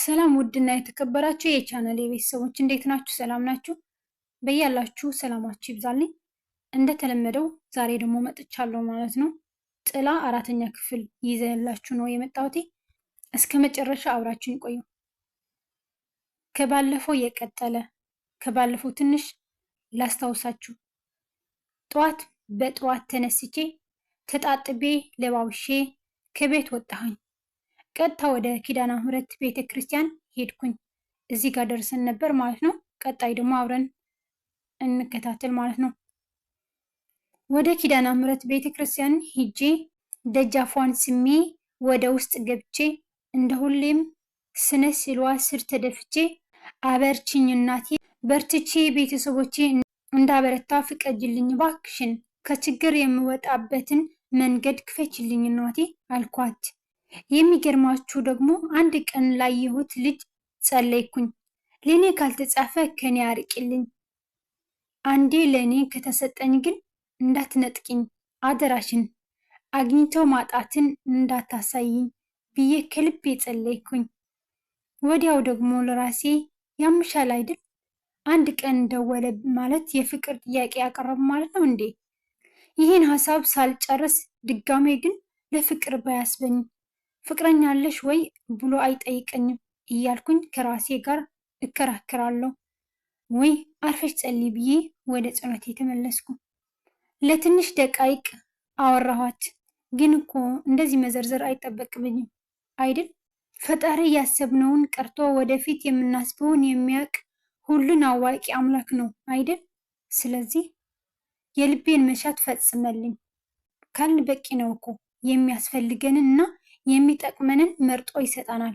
ሰላም ውድና የተከበራችሁ የቻናሌ ቤተሰቦች እንዴት ናችሁ? ሰላም ናችሁ? በያላችሁ ሰላማችሁ ይብዛልኝ። እንደተለመደው ዛሬ ደግሞ መጥቻለሁ ማለት ነው። ጥላ 4ኛ ክፍል ይዘንላችሁ ነው የመጣሁት። እስከ መጨረሻ አብራችሁን ቆዩ። ከባለፈው የቀጠለ ከባለፈው ትንሽ ላስታውሳችሁ። በጠዋት ተነስቼ ተጣጥቤ ለባብሼ ከቤት ወጣሁኝ። ቀጥታ ወደ ኪዳነ ምህረት ቤተ ክርስቲያን ሄድኩኝ። እዚህ ጋር ደርሰን ነበር ማለት ነው። ቀጣይ ደግሞ አብረን እንከታተል ማለት ነው። ወደ ኪዳነ ምህረት ቤተ ክርስቲያን ሂጄ ደጃፏን ስሜ ወደ ውስጥ ገብቼ እንደ ሁሌም ስነ ስሏ ስር ተደፍቼ አበርችኝ እናቴ፣ በርትቼ ቤተሰቦቼ እንዳበረታ ፍቀጅልኝ ባክሽን፣ ከችግር የምወጣበትን መንገድ ክፈችልኝ እናቴ አልኳት። የሚገርማችሁ ደግሞ አንድ ቀን ላየሁት ልጅ ጸለይኩኝ። ለኔ ካልተጻፈ ከኔ አርቅልኝ፣ አንዴ ለኔ ከተሰጠኝ ግን እንዳትነጥቂኝ አደራሽን፣ አግኝተው ማጣትን እንዳታሳይኝ ብዬ ከልቤ ጸለይኩኝ። ወዲያው ደግሞ ለራሴ ያምሻል አይደል? አንድ ቀን ደወለ ማለት የፍቅር ጥያቄ ያቀረብ ማለት ነው እንዴ? ይህን ሀሳብ ሳልጨርስ ድጋሜ ግን ለፍቅር ባያስበኝ ፍቅረኛ አለሽ ወይ ብሎ አይጠይቀኝም እያልኩኝ ከራሴ ጋር እከራከራለሁ። ወይ አርፈሽ ጸልይ ብዬ ወደ ጸሎቴ ተመለስኩ። ለትንሽ ደቃይቅ አወራኋት። ግን እኮ እንደዚህ መዘርዘር አይጠበቅብኝም አይደል? ፈጣሪ ያሰብነውን ቀርቶ ወደፊት የምናስበውን የሚያውቅ ሁሉን አዋቂ አምላክ ነው አይደል? ስለዚህ የልቤን መሻት ፈጽመልኝ ካልን በቂ ነው እኮ። የሚያስፈልገንን እና የሚጠቅመንን መርጦ ይሰጣናል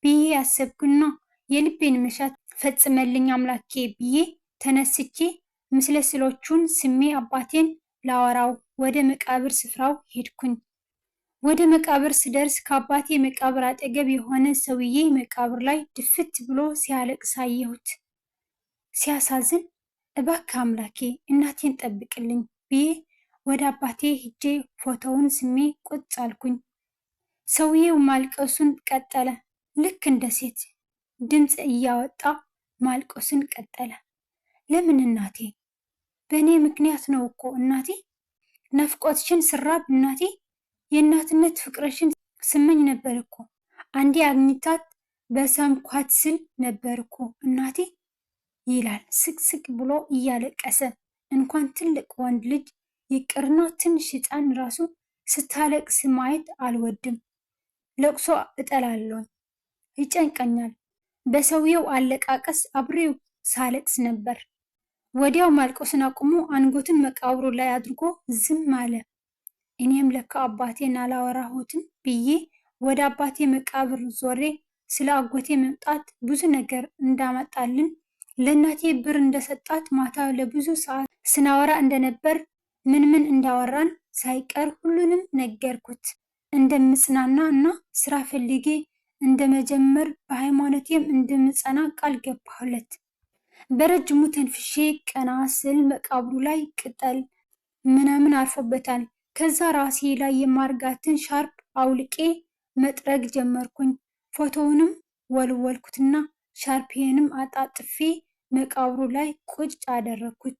ብዬ ያሰብኩና የልቤን መሻት ፈጽመልኝ አምላኬ ብዬ ተነስቼ ምስለ ስሎቹን ስሜ አባቴን ላወራው ወደ መቃብር ስፍራው ሄድኩኝ። ወደ መቃብር ስደርስ ከአባቴ መቃብር አጠገብ የሆነ ሰውዬ መቃብር ላይ ድፍት ብሎ ሲያለቅስ አየሁት። ሲያሳዝን፣ እባክህ አምላኬ እናቴን ጠብቅልኝ ብዬ ወደ አባቴ ሂጄ ፎቶውን ስሜ ቁጭ አልኩኝ። ሰውዬው ማልቀሱን ቀጠለ። ልክ እንደ ሴት ድምፅ እያወጣ ማልቀሱን ቀጠለ። ለምን እናቴ? በእኔ ምክንያት ነው እኮ እናቴ። ናፍቆትሽን ስራብ እናቴ፣ የእናትነት ፍቅርሽን ስመኝ ነበር እኮ። አንዴ አግኝታት በሰምኳት ስል ነበር እኮ እናቴ ይላል ስቅስቅ ብሎ እያለቀሰ። እንኳን ትልቅ ወንድ ልጅ ይቅርና ትንሽ ሕፃን ራሱ ስታለቅስ ማየት አልወድም። ለቅሶ እጠላለሁ፣ ይጨንቀኛል። በሰውየው አለቃቀስ አብሬው ሳለቅስ ነበር። ወዲያው ማልቀሱን አቁሞ አንገቱን መቃብሩ ላይ አድርጎ ዝም አለ። እኔም ለካ አባቴን አላወራሁትም ብዬ ወደ አባቴ መቃብር ዞሬ ስለ አጎቴ መምጣት ብዙ ነገር እንዳመጣልን፣ ለእናቴ ብር እንደሰጣት፣ ማታ ለብዙ ሰዓት ስናወራ እንደነበር፣ ምን እንዳወራን ሳይቀር ሁሉንም ነገርኩት። እንደምጽናና እና ስራ ፈልጌ እንደመጀመር በሃይማኖቴም እንደምጸና ቃል ገባሁለት። በረጅሙ ተንፍሼ ቀና ስል መቃብሩ ላይ ቅጠል ምናምን አርፎበታል። ከዛ ራሴ ላይ የማርጋትን ሻርፕ አውልቄ መጥረግ ጀመርኩኝ። ፎቶውንም ወልወልኩትና ሻርፔንም አጣጥፌ መቃብሩ ላይ ቁጭ አደረግኩት።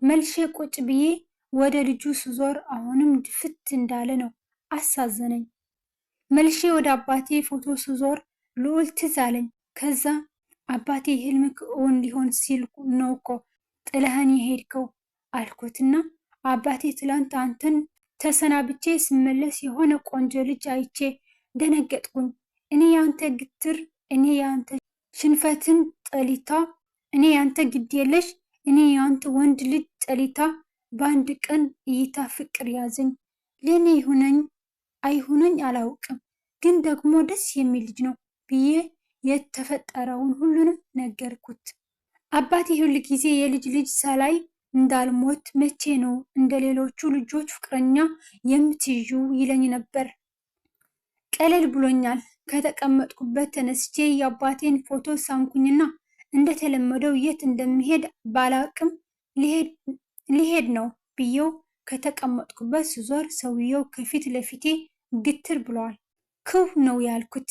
መልሼ ቁጭ ብዬ ወደ ልጁ ስዞር አሁንም ድፍት እንዳለ ነው። አሳዘነኝ። መልሼ ወደ አባቴ ፎቶ ስዞር ልዑል ትዝ አለኝ። ከዛ አባቴ ህልምክ እውን ሊሆን ሲል ነው እኮ ጥለህን የሄድከው አልኩትና አባቴ ትላንት አንተን ተሰናብቼ ስመለስ የሆነ ቆንጆ ልጅ አይቼ ደነገጥኩኝ። እኔ ያንተ ግትር፣ እኔ ያንተ ሽንፈትን ጠሊታ፣ እኔ ያንተ ግዴለሽ፣ እኔ ያንተ ወንድ ልጅ ጠሊታ በአንድ ቀን እይታ ፍቅር ያዘኝ። ለእኔ ይሁነኝ አይሁነኝ አላውቅም፣ ግን ደግሞ ደስ የሚል ልጅ ነው ብዬ የተፈጠረውን ሁሉንም ነገርኩት። አባቴ ሁል ጊዜ የልጅ ልጅ ሳላይ እንዳልሞት መቼ ነው እንደ ሌሎቹ ልጆች ፍቅረኛ የምትይዡ ይለኝ ነበር። ቀለል ብሎኛል። ከተቀመጥኩበት ተነስቼ የአባቴን ፎቶ ሳምኩኝና እንደተለመደው የት እንደምሄድ ባላቅም ሊሄድ ነው ብዬው ከተቀመጥኩበት ስዞር ሰውየው ከፊት ለፊቴ ግትር ብለዋል። ክው ነው ያልኩት።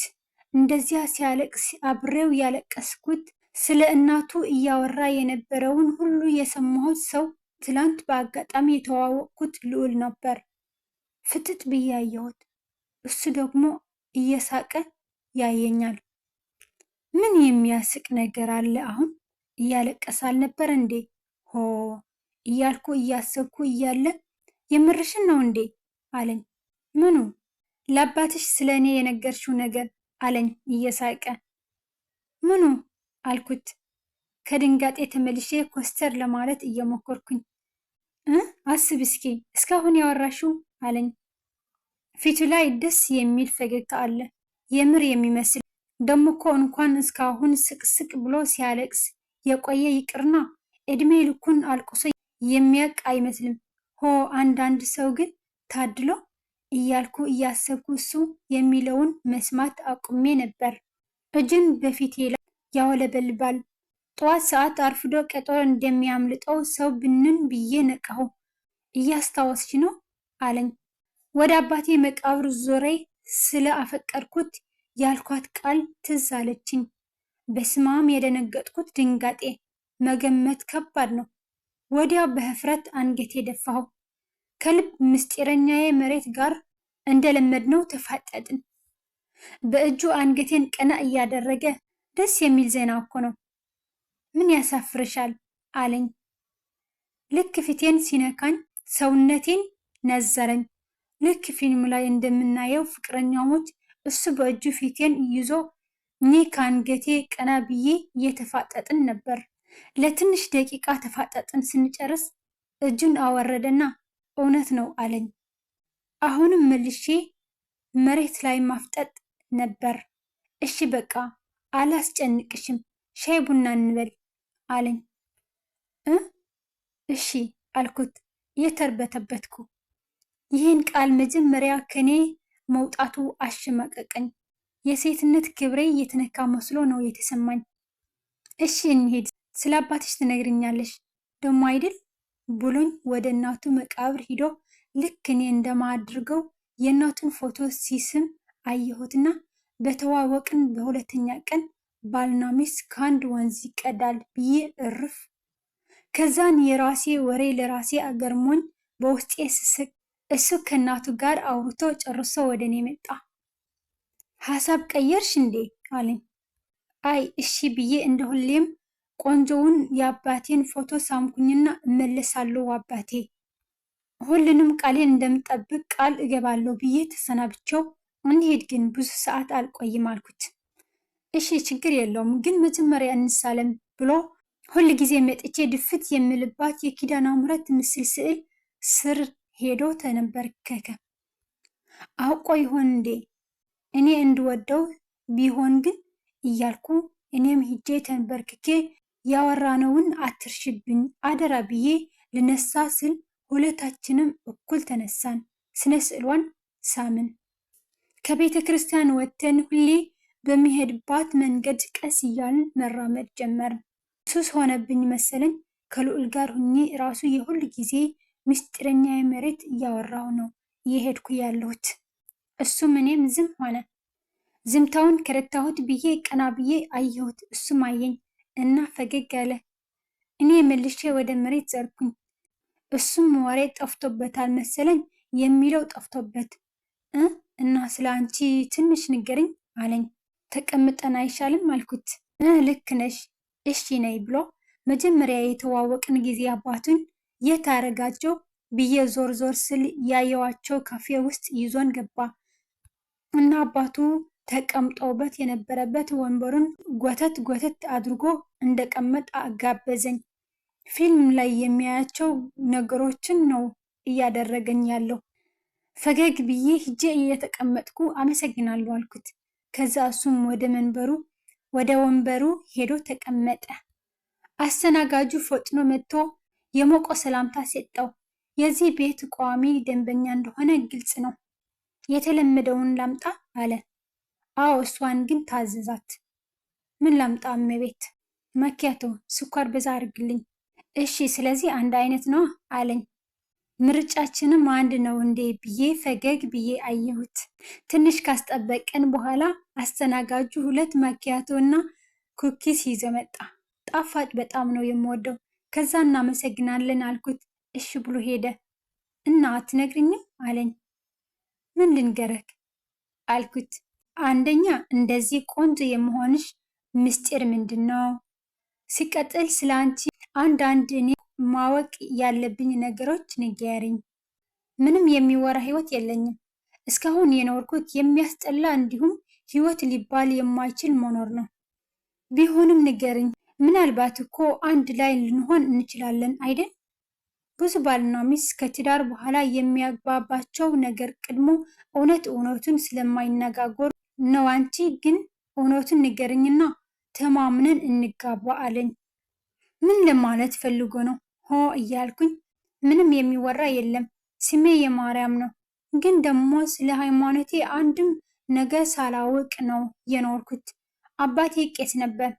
እንደዚያ ሲያለቅስ አብሬው ያለቀስኩት ስለ እናቱ እያወራ የነበረውን ሁሉ የሰማሁት ሰው ትላንት በአጋጣሚ የተዋወቅኩት ልዑል ነበር። ፍጥጥ ብዬ አየሁት። እሱ ደግሞ እየሳቀ ያየኛል። ምን የሚያስቅ ነገር አለ? አሁን እያለቀሰ አልነበር እንዴ? ሆ እያልኩ እያሰብኩ እያለ የምርሽን ነው እንዴ አለኝ። ምኑ? ለአባትሽ ስለ እኔ የነገርሽው ነገር አለኝ እየሳቀ። ምኑ አልኩት ከድንጋጤ ተመልሼ ኮስተር ለማለት እየሞከርኩኝ። አስብ እስኪ እስካሁን ያወራሽው አለኝ። ፊቱ ላይ ደስ የሚል ፈገግታ አለ፣ የምር የሚመስል ደሞ እኮ እንኳን እስካሁን ስቅስቅ ብሎ ሲያለቅስ የቆየ ይቅርና እድሜ ልኩን አልቅሶ የሚያውቅ አይመስልም። ሆ አንዳንድ ሰው ግን ታድሎ እያልኩ እያሰብኩ እሱ የሚለውን መስማት አቁሜ ነበር። እጁን በፊቴ ላይ ያውለበልባል። ጠዋት ሰዓት አርፍዶ ቀጠሮ እንደሚያምልጠው ሰው ብንን ብዬ ነቃሁ። እያስታወስሽ ነው አለኝ። ወደ አባቴ መቃብር ዞሬ ስለ አፈቀርኩት ያልኳት ቃል ትዝ አለችኝ። በስማም የደነገጥኩት ድንጋጤ መገመት ከባድ ነው። ወዲያው በህፍረት አንገቴ ደፋሁ። ከልብ ምስጢረኛዬ መሬት ጋር እንደለመድነው ተፋጠጥን። በእጁ አንገቴን ቀና እያደረገ ደስ የሚል ዜና እኮ ነው። ምን ያሳፍርሻል አለኝ። ልክ ፊቴን ሲነካኝ ሰውነቴን ነዘረኝ። ልክ ፊልሙ ላይ እንደምናየው ፍቅረኛሞች እሱ በእጁ ፊቴን ይዞ እኔ ከአንገቴ ቀና ብዬ እየተፋጠጥን ነበር። ለትንሽ ደቂቃ ተፋጠጥን። ስንጨርስ እጁን አወረደና እውነት ነው አለኝ። አሁንም መልሼ መሬት ላይ ማፍጠጥ ነበር። እሺ በቃ አላስጨንቅሽም፣ ሻይ ቡና እንበል አለኝ። እሺ አልኩት እየተርበተበትኩ። ይህን ቃል መጀመሪያ ከኔ መውጣቱ አሸማቀቀኝ። የሴትነት ክብሬ እየተነካ መስሎ ነው የተሰማኝ። እሺ እንሂድ፣ ስለ አባትሽ ትነግርኛለሽ ደሞ አይደል ብሎኝ ወደ እናቱ መቃብር ሂዶ ልክ እኔ እንደማድርገው የእናቱን ፎቶ ሲስም አየሁትና በተዋወቅን በሁለተኛ ቀን ባልና ሚስት ከአንድ ወንዝ ይቀዳል ብዬ እርፍ። ከዛን የራሴ ወሬ ለራሴ አገርሞኝ በውስጤ ስስቅ እሱ ከእናቱ ጋር አውርቶ ጨርሶ ወደ እኔ መጣ። ሀሳብ ቀየርሽ እንዴ አለኝ። አይ እሺ ብዬ እንደ ሁሌም ቆንጆውን የአባቴን ፎቶ ሳምኩኝና እመለሳለሁ አባቴ፣ ሁሉንም ቃሌን እንደምጠብቅ ቃል እገባለሁ ብዬ ተሰናብቸው እንሂድ ግን ብዙ ሰዓት አልቆይም አልኩት። እሺ ችግር የለውም ግን መጀመሪያ እንሳለም ብሎ ሁል ጊዜ መጥቼ ድፍት የምልባት የኪዳነ ምሕረት ምስል ስዕል ስር ሄዶ ተንበረከከ። አውቆ ይሆን እንዴ እኔ እንድወደው ቢሆን ግን እያልኩ እኔም ሂጄ ተንበርክኬ ያወራነውን አትርሽብኝ አደራ ብዬ ልነሳ ስል ሁለታችንም እኩል ተነሳን። ስነ ስዕሏን ሳምን። ከቤተ ክርስቲያን ወጥተን ሁሌ በሚሄድባት መንገድ ቀስ እያልን መራመድ ጀመርን። ሱስ ሆነብኝ መሰለኝ። ከልዑል ጋር ሁኜ ራሱ የሁል ጊዜ ምስጢረኛ መሬት እያወራው ነው እየሄድኩ ያለሁት። እሱም እኔም ዝም ሆነ። ዝምታውን ከረታሁት ብዬ ቀና ብዬ አየሁት። እሱም አየኝ እና ፈገግ አለ። እኔ መልሼ ወደ መሬት ዘርኩኝ። እሱም ወሬ ጠፍቶበታል መሰለኝ የሚለው ጠፍቶበት እና ስለ አንቺ ትንሽ ንገርኝ አለኝ። ተቀምጠን አይሻልም አልኩት። ልክ ነሽ እሺ ነይ ብሎ መጀመሪያ የተዋወቅን ጊዜ አባቱን የት አረጋቸው ብዬ ዞር ዞር ስል ያየዋቸው ካፌ ውስጥ ይዞን ገባ እና አባቱ ተቀምጠውበት የነበረበት ወንበሩን ጎተት ጎተት አድርጎ እንደቀመጥ አጋበዘኝ። ፊልም ላይ የሚያያቸው ነገሮችን ነው እያደረገኝ ያለው። ፈገግ ብዬ ሂጄ እየተቀመጥኩ አመሰግናለሁ አልኩት። ከዛ እሱም ወደ ወንበሩ ሄዶ ተቀመጠ። አስተናጋጁ ፈጥኖ መጥቶ የሞቀ ሰላምታ ሰጠው። የዚህ ቤት ቋሚ ደንበኛ እንደሆነ ግልጽ ነው። የተለመደውን ላምጣ አለ። አዎ እሷን ግን ታዘዛት። ምን ላምጣ እመቤት? መኪያቶ፣ ስኳር በዛ አድርግልኝ። እሺ ስለዚህ አንድ አይነት ነው አለኝ። ምርጫችንም አንድ ነው እንዴ ብዬ ፈገግ ብዬ አየሁት። ትንሽ ካስጠበቀን በኋላ አስተናጋጁ 2 ማኪያቶ እና ኩኪስ ይዞ መጣ። ጣፋጭ በጣም ነው የምወደው። ከዛ እናመሰግናለን አልኩት። እሺ ብሎ ሄደ። እና አትነግሪኝም አለኝ። ምን ልንገረክ አልኩት። አንደኛ እንደዚህ ቆንጆ የመሆንሽ ምስጢር ምንድን ነው? ሲቀጥል ስለ አንቺ አንዳንድ እኔ ማወቅ ያለብኝ ነገሮች ንገሪኝ። ምንም የሚወራ ህይወት የለኝም። እስካሁን የኖርኩት የሚያስጠላ እንዲሁም ህይወት ሊባል የማይችል መኖር ነው። ቢሆንም ንገርኝ። ምናልባት እኮ አንድ ላይ ልንሆን እንችላለን አይደል? ብዙ ባልና ሚስት ከትዳር በኋላ የሚያግባባቸው ነገር ቀድሞ እውነቱን ስለማይነጋገሩ ነው። አንቺ ግን እውነቱን ንገርኝና ተማምነን እንጋባ አለኝ። ምን ለማለት ፈልጎ ነው ሆ እያልኩኝ። ምንም የሚወራ የለም። ስሜ የማርያም ነው። ግን ደግሞ ስለ ሃይማኖቴ አንድም ነገር ሳላውቅ ነው የኖርኩት። አባቴ ቄስ ነበር።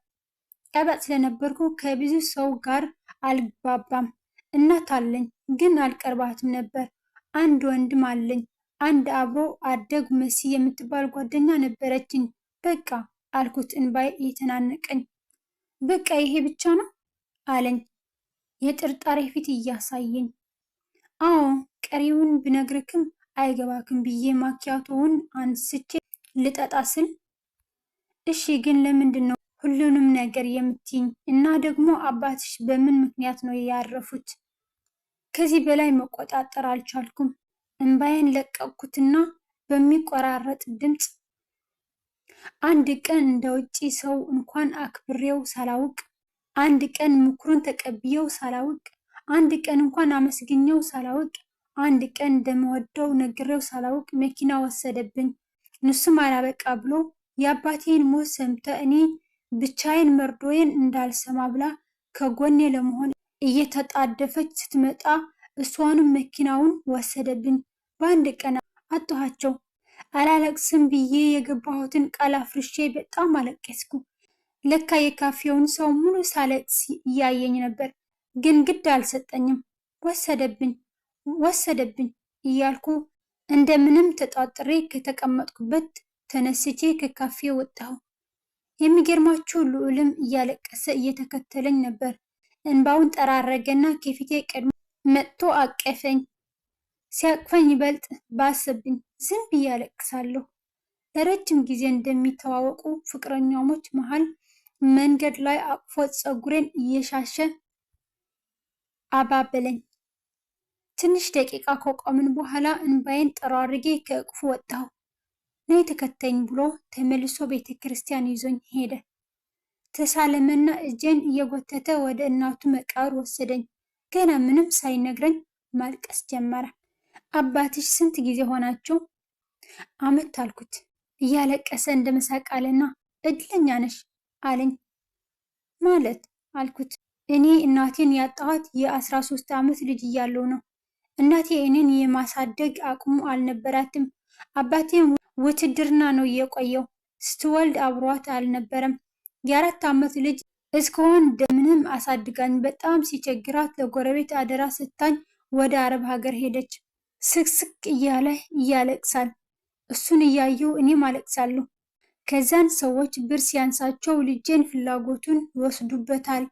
ቀበጥ ስለነበርኩ ከብዙ ሰው ጋር አልግባባም። እናት አለኝ፣ ግን አልቀርባትም ነበር። አንድ ወንድም አለኝ። አንድ አብሮ አደግ መሲ የምትባል ጓደኛ ነበረችኝ። በቃ አልኩት እንባይ እየተናነቀኝ። በቃ ይሄ ብቻ ነው አለኝ የጥርጣሬ ፊት እያሳየኝ። አዎ ቀሪውን ብነግርክም አይገባክም ብዬ ማኪያቶውን አንስቼ ልጠጣ ስል፣ እሺ ግን ለምንድን ነው ሁሉንም ነገር የምትይኝ? እና ደግሞ አባትሽ በምን ምክንያት ነው ያረፉት? ከዚህ በላይ መቆጣጠር አልቻልኩም። እንባዬን ለቀቅኩትና በሚቆራረጥ ድምፅ፣ አንድ ቀን እንደ ውጪ ሰው እንኳን አክብሬው ሳላውቅ፣ አንድ ቀን ምክሩን ተቀብዬው ሳላውቅ፣ አንድ ቀን እንኳን አመስግኘው ሳላውቅ፣ አንድ ቀን እንደምወደው ነግሬው ሳላውቅ መኪና ወሰደብኝ። ንሱም አላበቃ ብሎ የአባቴን ሞት ሰምተ እኔ ብቻዬን መርዶዬን እንዳልሰማ ብላ ከጎኔ ለመሆን እየተጣደፈች ስትመጣ እሷንም መኪናውን ወሰደብኝ። በአንድ ቀን አጣኋቸው። አላለቅስም ብዬ የገባሁትን ቃል አፍርሼ በጣም አለቀስኩ። ለካ የካፌውን ሰው ሙሉ ሳለቅስ እያየኝ ነበር፣ ግን ግድ አልሰጠኝም። ወሰደብኝ እያልኩ እንደምንም ተጣጥሬ ከተቀመጥኩበት ተነስቼ ከካፌ ወጣሁ። የሚገርማችሁ ልዑልም እያለቀሰ እየተከተለኝ ነበር። እንባውን ጠራረገና ከፊቴ ቀድሞ መጥቶ አቀፈኝ። ሲያቅፈኝ ይበልጥ ባሰብኝ። ዝም ብዬ አለቅሳለሁ። ለረጅም ጊዜ እንደሚተዋወቁ ፍቅረኛሞች መሃል መንገድ ላይ አቅፎ ፀጉሬን እየሻሸ አባበለኝ። ትንሽ ደቂቃ ከቆምን በኋላ እንባዬን ጠራርጌ ከእቅፉ ወጣሁ። ነይ ተከተኝ ብሎ ተመልሶ ቤተ ክርስቲያን ይዞኝ ሄደ። ተሳለመና እጄን እየጎተተ ወደ እናቱ መቃብር ወሰደኝ። ገና ምንም ሳይነግረኝ ማልቀስ ጀመረ። አባትሽ ስንት ጊዜ ሆናቸው? አመት አልኩት። እያለቀሰ እንደመሳቅ አለና እድለኛ ነሽ አለኝ። ማለት አልኩት። እኔ እናቴን ያጣኋት የ13 ዓመት ልጅ እያለሁ ነው። እናቴ እኔን የማሳደግ አቅሙ አልነበራትም። አባቴም ውትድርና ነው የቆየው። ስትወልድ አብሯት አልነበረም። የ4 ዓመት ልጅ እስከሆን እንደምንም አሳድጋኝ በጣም ሲቸግራት ለጎረቤት አደራ ስታኝ ወደ አረብ ሀገር ሄደች። ስቅስቅ እያለ እያለቅሳል። እሱን እያየው እኔም አለቅሳለሁ። ከዛን ሰዎች ብር ሲያንሳቸው ልጄን ፍላጎቱን ይወስዱበታል፣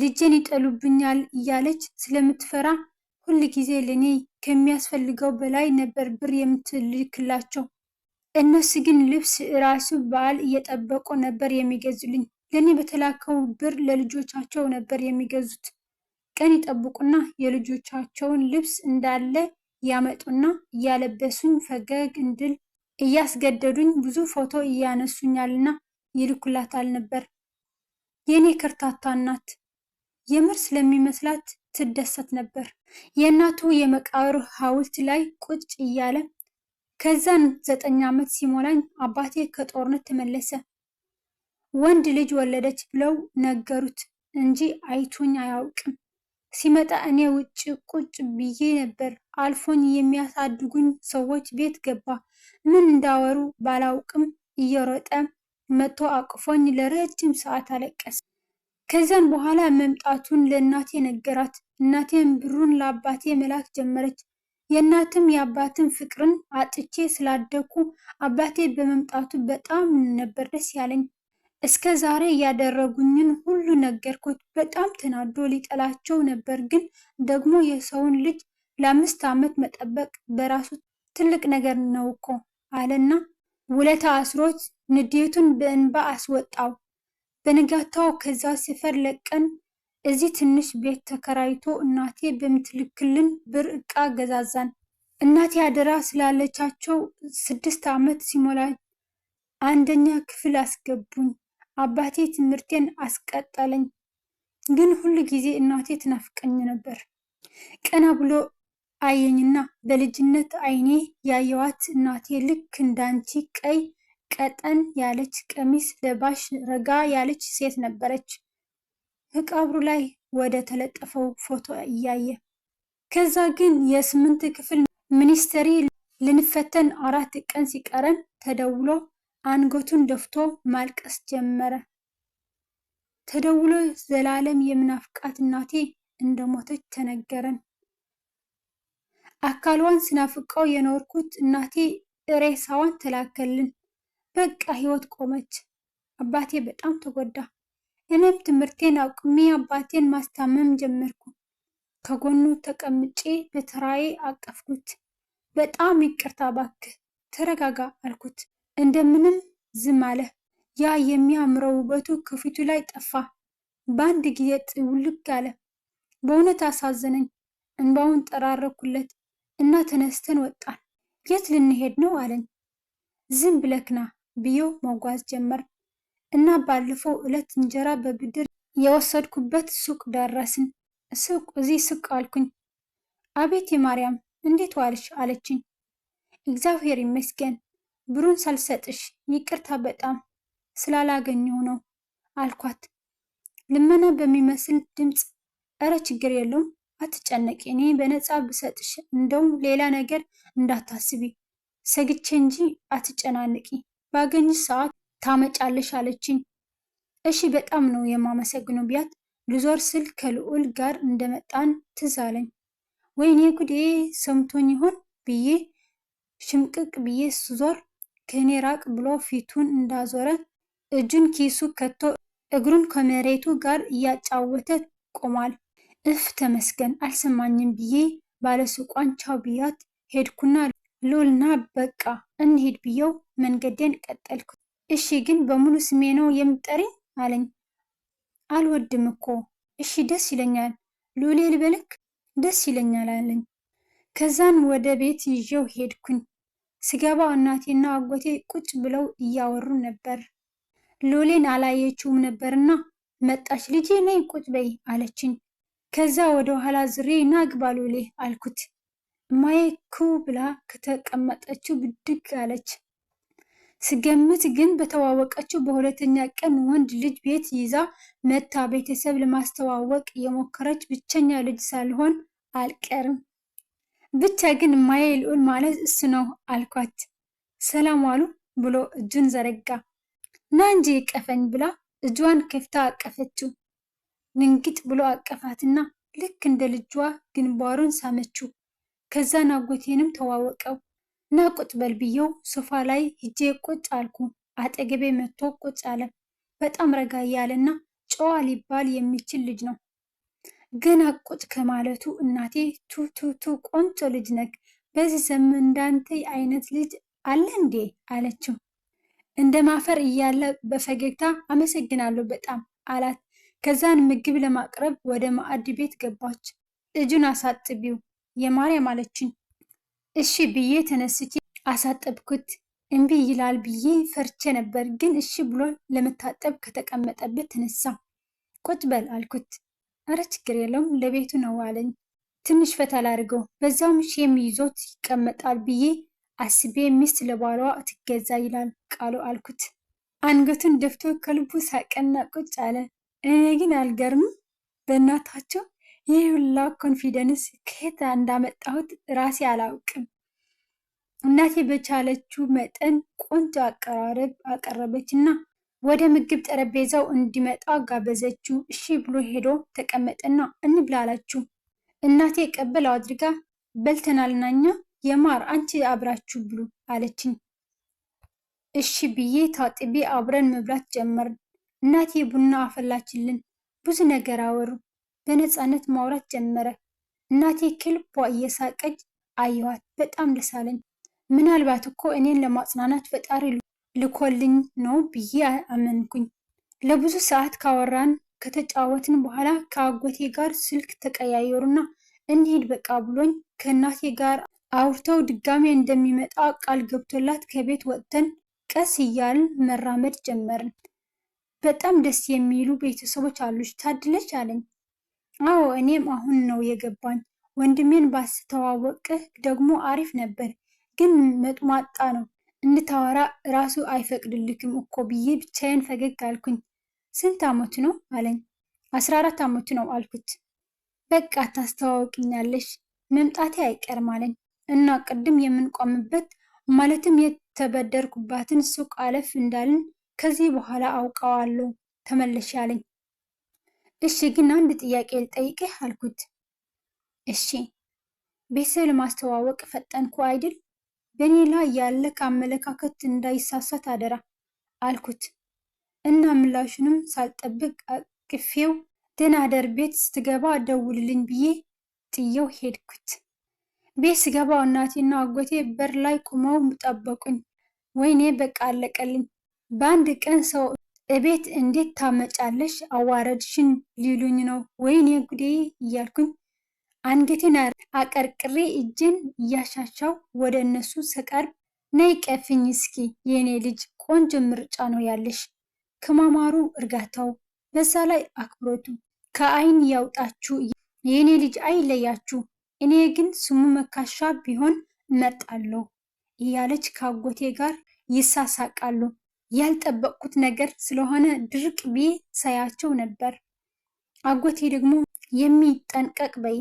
ልጄን ይጠሉብኛል እያለች ስለምትፈራ ሁል ጊዜ ለእኔ ከሚያስፈልገው በላይ ነበር ብር የምትልክላቸው። እነሱ ግን ልብስ ራሱ በዓል እየጠበቁ ነበር የሚገዙልኝ። ለእኔ በተላከው ብር ለልጆቻቸው ነበር የሚገዙት። ቀን ይጠብቁና የልጆቻቸውን ልብስ እንዳለ ያመጡና እያለበሱኝ ፈገግ እንድል እያስገደዱኝ ብዙ ፎቶ እያነሱኛልና ይልኩላታል ነበር። የእኔ ከርታታ እናት የምር ስለሚመስላት ትደሰት ነበር። የእናቱ የመቃብር ሐውልት ላይ ቁጭ እያለ ከዛን 9 ዓመት ሲሞላኝ አባቴ ከጦርነት ተመለሰ። ወንድ ልጅ ወለደች ብለው ነገሩት እንጂ አይቶኝ አያውቅም። ሲመጣ እኔ ውጭ ቁጭ ብዬ ነበር። አልፎኝ የሚያሳድጉኝ ሰዎች ቤት ገባ። ምን እንዳወሩ ባላውቅም እየሮጠ መጥቶ አቅፎኝ ለረጅም ሰዓት አለቀሰ። ከዛን በኋላ መምጣቱን ለእናቴ ነገራት። እናቴም ብሩን ለአባቴ መላክ ጀመረች። የእናትም የአባትም ፍቅርን አጥቼ ስላደኩ አባቴ በመምጣቱ በጣም ነበር ደስ ያለኝ። እስከ ዛሬ ያደረጉኝን ሁሉ ነገርኩት። በጣም ተናዶ ሊጠላቸው ነበር፣ ግን ደግሞ የሰውን ልጅ ለ5 ዓመት መጠበቅ በራሱ ትልቅ ነገር ነው እኮ አለና ውለታ አስሮት ንዴቱን በእንባ አስወጣው። በንጋታው ከዛ ሰፈር ለቀን እዚህ ትንሽ ቤት ተከራይቶ እናቴ በምትልክልን ብር ዕቃ ገዛዛን። እናቴ አደራ ስላለቻቸው 6 ዓመት ሲሞላኝ 1ኛ ክፍል አስገቡኝ። አባቴ ትምህርቴን አስቀጠለኝ። ግን ሁሉ ጊዜ እናቴ ትናፍቀኝ ነበር። ቀና ብሎ አየኝና በልጅነት አይኔ ያየዋት እናቴ ልክ እንዳንቺ ቀይ ቀጠን ያለች ቀሚስ ለባሽ ረጋ ያለች ሴት ነበረች። መቃብሩ ላይ ወደ ተለጠፈው ፎቶ እያየ ከዛ ግን የ8 ክፍል ሚኒስትሪ ልንፈተን 4 ቀን ሲቀረን ተደውሎ አንገቱን ደፍቶ ማልቀስ ጀመረ። ተደውሎ ዘላለም የምናፍቃት እናቴ እንደሞተች ተነገረን። አካሏን ስናፍቀው የኖርኩት እናቴ ሬሳዋን ተላከልን። በቃ ህይወት ቆመች። አባቴ በጣም ተጎዳ። እኔም ትምህርቴን አቁሜ አባቴን ማስታመም ጀመርኩ። ከጎኑ ተቀምጬ በተራዬ አቀፍኩት። በጣም ይቅርታ እባክህ ተረጋጋ አልኩት። እንደምንም ዝም አለ። ያ የሚያምረው ውበቱ ከፊቱ ላይ ጠፋ። በአንድ ጊዜ ጥውልግ አለ። በእውነት አሳዘነኝ። እንባውን ጠራረኩለት እና ተነስተን ወጣን። የት ልንሄድ ነው አለኝ። ዝም ብለህ ና ብዬው መጓዝ ጀመር እና ባለፈው ዕለት እንጀራ በብድር የወሰድኩበት ሱቅ ደረስን። እዚህ ሱቅ አልኩኝ። አቤት የማርያም እንዴት ዋልሽ አለችኝ። እግዚአብሔር ይመስገን፣ ብሩን ሳልሰጥሽ ይቅርታ በጣም ስላላገኘው ነው አልኳት ልመና በሚመስል ድምፅ። እረ ችግር የለውም አትጨነቂ፣ እኔ በነፃ ብሰጥሽ እንደውም ሌላ ነገር እንዳታስቢ ሰግቼ እንጂ አትጨናነቂ፣ ባገኝሽ ሰዓት ታመጫለሽ አለችኝ። እሺ በጣም ነው የማመሰግነው ቢያት ልዞር ስል ከልዑል ጋር እንደመጣን ትዝ አለኝ። ወይኔ ጉዴ ሰምቶኝ ይሆን ብዬ ሽምቅቅ ብዬ ስዞር ከእኔ ራቅ ብሎ ፊቱን እንዳዞረ እጁን ኪሱ ከቶ እግሩን ከመሬቱ ጋር እያጫወተ ቆሟል። እፍ ተመስገን አልሰማኝም ብዬ ባለሱቋን ቻው ብያት ሄድኩና ልዑልና በቃ እንሂድ ብዬው መንገዴን ቀጠልኩ። እሺ ግን በሙሉ ስሜ ነው የምጠሪኝ አለኝ። አልወድም እኮ። እሺ ደስ ይለኛል። ልዑሌ ልበልክ? ደስ ይለኛል አለኝ። ከዛን ወደ ቤት ይዤው ሄድኩኝ። ስገባ እናቴና አጎቴ ቁጭ ብለው እያወሩ ነበር። ልዑሌን አላየችውም ነበርና መጣች። ልጄ ነይ ቁጭ በይ አለችኝ። ከዛ ወደ ኋላ ዝሬ ና ግባ ልዑሌ አልኩት። እማዬ ክው ብላ ከተቀመጠችው ብድግ አለች። ስገምት ግን በተዋወቀችው በሁለተኛ ቀን ወንድ ልጅ ቤት ይዛ መታ ቤተሰብ ለማስተዋወቅ የሞከረች ብቸኛ ልጅ ሳልሆን አልቀርም። ብቻ ግን እማዬ ልዑል ማለት እሱ ነው አልኳት። ሰላም ዋሉ ብሎ እጁን ዘረጋ። ና እንጂ ቀፈኝ ብላ እጇን ከፍታ አቀፈችው። ንንግጥ ብሎ አቀፋትና ልክ እንደ ልጇ ግንባሩን ሳመችው። ከዛን አጎቴንም ተዋወቀው። ና ቁጭ በል ብዬው ሶፋ ላይ ሂጄ ቁጭ አልኩ። አጠገቤ መጥቶ ቁጭ አለ። በጣም ረጋ ያለና ጨዋ ሊባል የሚችል ልጅ ነው። ገና ቁጭ ከማለቱ እናቴ ቱ ቆንጆ ልጅ ነክ፣ በዚህ ዘመን እንዳንተ አይነት ልጅ አለ እንዴ አለችው። እንደ ማፈር እያለ በፈገግታ አመሰግናለሁ በጣም አላት። ከዛን ምግብ ለማቅረብ ወደ ማዕድ ቤት ገባች። እጁን አሳጥቢው የማርያም አለችኝ። እሺ ብዬ ተነስቼ አሳጠብኩት። እምቢ ይላል ብዬ ፈርቼ ነበር፣ ግን እሺ ብሎ ለመታጠብ ከተቀመጠበት ተነሳ። ቁጭ በል አልኩት። አረ ችግር የለውም ለቤቱ ነው አለኝ። ትንሽ ፈታ ላድርገው በዛውም ሼም ይዞት ይቀመጣል ብዬ አስቤ ሚስት ለባሏ ትገዛ ይላል ቃሉ አልኩት። አንገቱን ደፍቶ ከልቡ ሳቀና ቁጭ አለ። እኔ ግን አልገርምም በእናታቸው ይህ ሁላ ኮንፊደንስ ከየት እንዳመጣሁት ራሴ አላውቅም። እናቴ በቻለችው መጠን ቆንጆ አቀራረብ አቀረበችና ወደ ምግብ ጠረጴዛው እንዲመጣ ጋበዘችው። እሺ ብሎ ሄዶ ተቀመጠና እንብላ አላችሁ። እናቴ ቀበል አድርጋ በልተናልና እኛ የማር አንቺ አብራችሁ ብሉ አለችኝ። እሺ ብዬ ታጥቤ አብረን መብላት ጀመርን። እናቴ ቡና አፈላችልን። ብዙ ነገር አወሩ። በነፃነት ማውራት ጀመረ። እናቴ ከልቧ እየሳቀች አየኋት። በጣም ደስ አለኝ። ምናልባት እኮ እኔን ለማጽናናት ፈጣሪ ልኮልኝ ነው ብዬ አመንኩኝ። ለብዙ ሰዓት ካወራን ከተጫወትን በኋላ ከአጎቴ ጋር ስልክ ተቀያየሩና እንሂድ በቃ ብሎኝ ከእናቴ ጋር አውርተው ድጋሜ እንደሚመጣ ቃል ገብቶላት ከቤት ወጥተን ቀስ እያልን መራመድ ጀመርን። በጣም ደስ የሚሉ ቤተሰቦች አሉሽ ታድለሽ አለኝ። አዎ እኔም አሁን ነው የገባኝ። ወንድሜን ባስተዋወቅህ ደግሞ አሪፍ ነበር፣ ግን መጥሟጣ ነው። እንድታወራ ራሱ አይፈቅድልክም እኮ ብዬ ብቻዬን ፈገግ አልኩኝ። ስንት ዓመቱ ነው አለኝ። 14 ዓመቱ ነው አልኩት። በቃ ታስተዋውቅኛለሽ፣ መምጣቴ አይቀርም አለኝ እና ቅድም የምንቆምበት ማለትም የተበደርኩባትን ሱቅ አለፍ እንዳልን ከዚህ በኋላ አውቀዋለሁ ተመለሽ አለኝ። እሺ ግን አንድ ጥያቄ ልጠይቅህ አልኩት። እሺ። ቤተሰብ ለማስተዋወቅ ፈጠንኩ አይደል? በእኔ ላይ ያለ ከአመለካከት እንዳይሳሳት አደራ አልኩት እና ምላሹንም ሳልጠብቅ አቅፌው ደህና ደር፣ ቤት ስትገባ ደውልልኝ ብዬ ጥየው ሄድኩት። ቤት ስገባ እናቴና አጎቴ በር ላይ ቆመው ጠበቁኝ። ወይኔ በቃ አለቀልኝ። በአንድ ቀን ሰው እቤት እንዴት ታመጫለሽ? አዋረድሽን ሊሉኝ ነው። ወይኔ ጉዴ እያልኩኝ አንገቴን አቀርቅሬ እጄን እያሻሻው ወደ እነሱ ስቀርብ ነይ ቀፊኝ እስኪ የኔ ልጅ፣ ቆንጆ ምርጫ ነው ያለሽ። ከማማሩ እርጋታው፣ በዛ ላይ አክብሮቱ ከአይን ያውጣችሁ የኔ ልጅ አይለያችሁ። እኔ ግን ስሙ መካሻ ቢሆን እመርጣለሁ እያለች ከአጎቴ ጋር ይሳሳቃሉ። ያልጠበቅኩት ነገር ስለሆነ ድርቅ ብዬ ሳያቸው ነበር። አጎቴ ደግሞ የሚጠንቀቅ በይ፣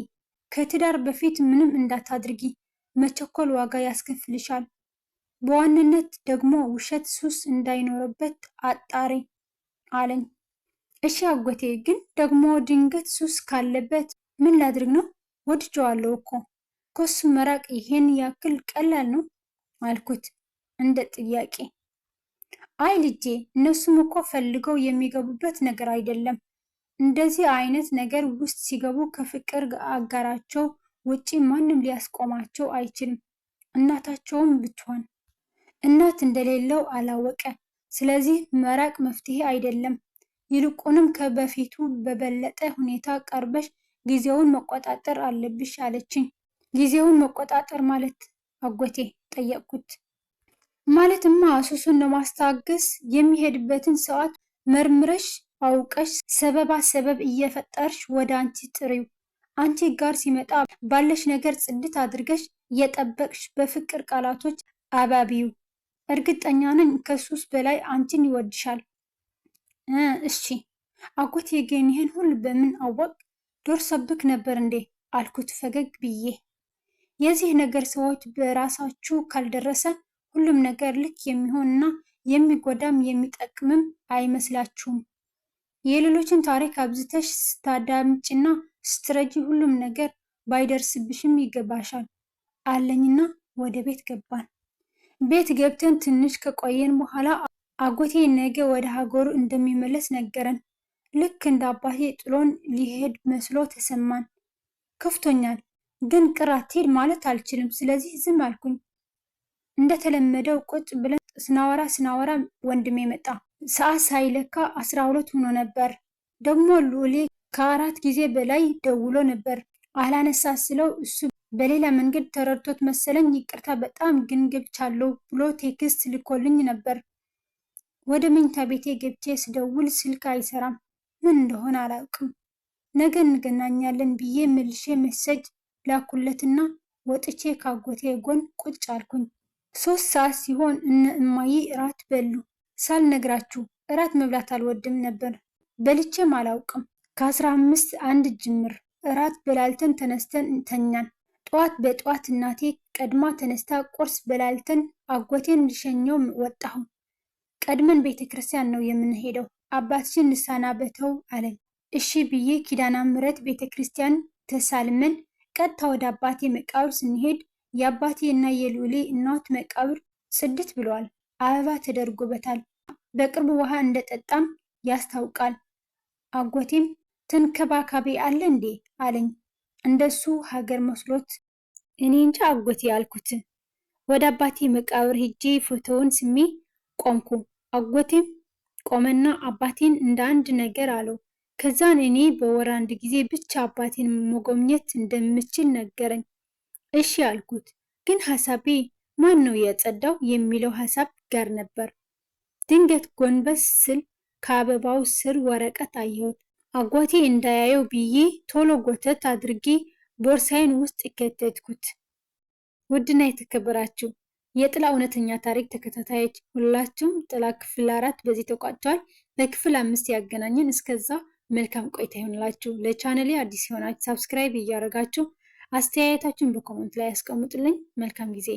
ከትዳር በፊት ምንም እንዳታድርጊ፣ መቸኮል ዋጋ ያስከፍልሻል። በዋናነት ደግሞ ውሸት ሱስ እንዳይኖርበት አጣሪ አለኝ። እሺ አጎቴ፣ ግን ደግሞ ድንገት ሱስ ካለበት ምን ላድርግ ነው? ወድጀዋለሁ እኮ ከሱ መራቅ ይሄን ያክል ቀላል ነው አልኩት እንደ ጥያቄ። አይ ልጄ፣ እነሱም እኮ ፈልገው የሚገቡበት ነገር አይደለም። እንደዚህ አይነት ነገር ውስጥ ሲገቡ ከፍቅር አጋራቸው ውጪ ማንም ሊያስቆማቸው አይችልም። እናታቸውም ብትሆን እናት እንደሌለው አላወቀ። ስለዚህ መራቅ መፍትሄ አይደለም። ይልቁንም ከበፊቱ በበለጠ ሁኔታ ቀርበሽ ጊዜውን መቆጣጠር አለብሽ አለችኝ። ጊዜውን መቆጣጠር ማለት አጎቴ ጠየቅኩት። ማለትማ ሱሱን ለማስታገስ የሚሄድበትን ሰዓት መርምረሽ አውቀሽ ሰበባ ሰበብ እየፈጠርሽ ወደ አንቺ ጥሪው። አንቺ ጋር ሲመጣ ባለሽ ነገር ጽድት አድርገሽ እየጠበቅሽ በፍቅር ቃላቶች አባቢው። እርግጠኛ ነኝ ከሱስ በላይ አንቺን ይወድሻል። እሺ አጎቴ፣ ግን ይህን ሁሉ በምን አወቅ? ደርሶብክ ነበር እንዴ አልኩት ፈገግ ብዬ። የዚህ ነገር ሰዎች በራሳችሁ ካልደረሰ ሁሉም ነገር ልክ የሚሆንና የሚጎዳም የሚጠቅምም አይመስላችሁም። የሌሎችን ታሪክ አብዝተሽ ስታዳምጭና ስትረጂ ሁሉም ነገር ባይደርስብሽም ይገባሻል አለኝና ወደ ቤት ገባን። ቤት ገብተን ትንሽ ከቆየን በኋላ አጎቴ ነገ ወደ ሀገሩ እንደሚመለስ ነገረን። ልክ እንደ አባቴ ጥሎን ሊሄድ መስሎ ተሰማን። ከፍቶኛል፣ ግን ቅር አትሄድ ማለት አልችልም። ስለዚህ ዝም አልኩኝ። እንደተለመደው ቁጭ ብለን ስናወራ ወንድሜ መጣ። ሰዓት ሳይለካ 12 ሆኖ ነበር። ደግሞ ሉሌ ከ4 ጊዜ በላይ ደውሎ ነበር። አላነሳ ስለው እሱ በሌላ መንገድ ተረድቶት መሰለኝ ይቅርታ በጣም ግን ገብቻለሁ ብሎ ቴክስት ልኮልኝ ነበር። ወደ መኝታ ቤቴ ገብቼ ስደውል ስልክ አይሰራም። ምን እንደሆነ አላውቅም። ነገ እንገናኛለን ብዬ መልሼ መሰጅ ላኩለትና ወጥቼ ካጎቴ ጎን ቁጭ አልኩኝ። 3 ሰዓት ሲሆን እነ እማዬ እራት በሉ። ሳልነግራችሁ እራት መብላት አልወድም ነበር፣ በልቼም አላውቅም። ከ15 አንድ ጅምር እራት በላልተን ተነስተን ተኛን። ጠዋት በጠዋት እናቴ ቀድማ ተነስታ ቁርስ በላልተን አጎቴን ልሸኘው ወጣሁ። ቀድመን ቤተ ክርስቲያን ነው የምንሄደው፣ አባትሽን ንሳናበተው አለኝ። እሺ ብዬ ኪዳነ ምሕረት ቤተ ክርስቲያን ተሳልመን ቀጥታ ወደ አባቴ መቃብር ስንሄድ የአባቴ እና የልዑሌ እናት መቃብር ጽድት ብሏል። አበባ ተደርጎበታል። በቅርቡ ውሃ እንደጠጣም ያስታውቃል። አጎቴም ተንከባካቢ አለ እንዴ አለኝ። እንደሱ ሀገር መስሎት እኔ እንጃ አጎቴ አልኩት። ወደ አባቴ መቃብር ሄጄ ፎቶውን ስሜ ቆምኩ። አጎቴም ቆመና አባቴን እንደ አንድ ነገር አለው። ከዛን እኔ በወር አንድ ጊዜ ብቻ አባቴን መጎብኘት እንደምችል ነገረኝ። እሺ አልኩት። ግን ሀሳቤ ማን ነው የጸዳው የሚለው ሀሳብ ጋር ነበር። ድንገት ጎንበስ ስል ከአበባው ስር ወረቀት አየሁት። አጎቴ እንዳያየው ብዬ ቶሎ ጎተት አድርጌ ቦርሳዬን ውስጥ ከተትኩት። ውድና የተከበራችሁ የጥላ እውነተኛ ታሪክ ተከታታዮች ሁላችሁም ጥላ ክፍል 4 በዚህ ተቋጭቷል። በክፍል 5 ያገናኘን። እስከዛ መልካም ቆይታ ይሆንላችሁ። ለቻናሌ አዲስ የሆናችሁ ሰብስክራይብ እያደረጋችሁ አስተያየታችሁን በኮሜንት ላይ ያስቀምጡልኝ። መልካም ጊዜ